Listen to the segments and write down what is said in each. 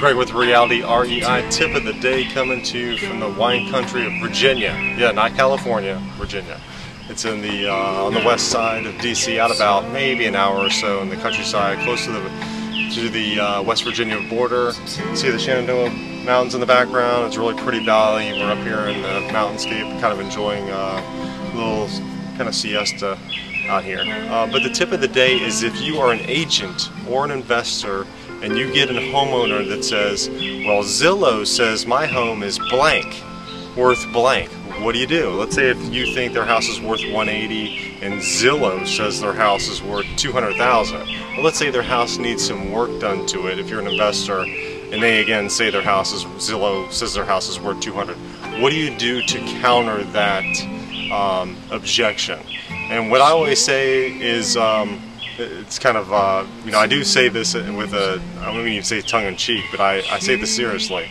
Greg with Reality REI. Tip of the day coming to you from the wine country of Virginia. Yeah, not California, Virginia. It's in the on the west side of DC, out about maybe an hour or so in the countryside, close to the West Virginia border. See the Shenandoah Mountains in the background. It's a really pretty valley. We're up here in the mountainscape, kind of enjoying a little kind of siesta out here. But the tip of the day is, if you are an agent or an investor and you get a homeowner that says, well, Zillow says my home is blank, worth blank. What do? Let's say if you think their house is worth 180 and Zillow says their house is worth 200,000. Well, let's say their house needs some work done to it if you're an investor, and they again say Zillow says their house is worth 200. What do you do to counter that objection? And what I always say is, it's kind of, I do say this with I don't even say tongue-in-cheek, but I say this seriously.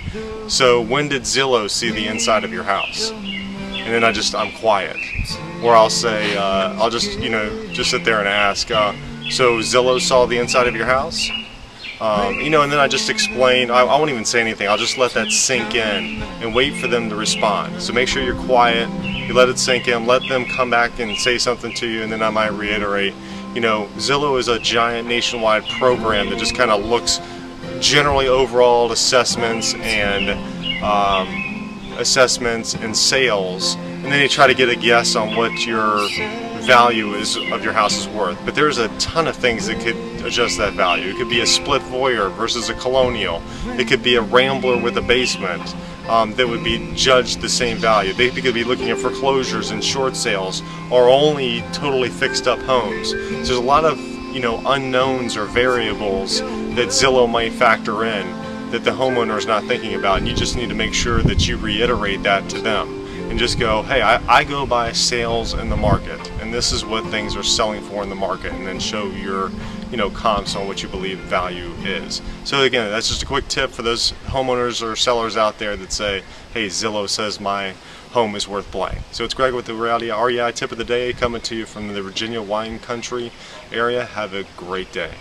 So when did Zillow see the inside of your house? And then I'm quiet. Or I'll say, I'll just sit there and ask, so Zillow saw the inside of your house? And then I just explain. I won't even say anything. I'll just let that sink in and wait for them to respond. So make sure you're quiet, you let it sink in, let them come back and say something to you, and then I might reiterate. Zillow is a giant nationwide program that just kind of looks generally overall assessments and sales, and then you try to get a guess on what your value of your house is worth. But there's a ton of things that could adjust that value. It could be a split foyer versus a colonial. It could be a rambler with a basement that would be judged the same value. They could be looking at foreclosures and short sales, or only totally fixed up homes. So there's a lot of unknowns or variables that Zillow might factor in that the homeowner is not thinking about, and you just need to make sure that you reiterate that to them and just go, hey, I go by sales in the market, and this is what things are selling for in the market, and then show your comps on what you believe value is. So again, that's just a quick tip for those homeowners or sellers out there that say, hey, Zillow says my home is worth blank. So it's Greg with the Reality REI tip of the day, coming to you from the Virginia wine country area. Have a great day.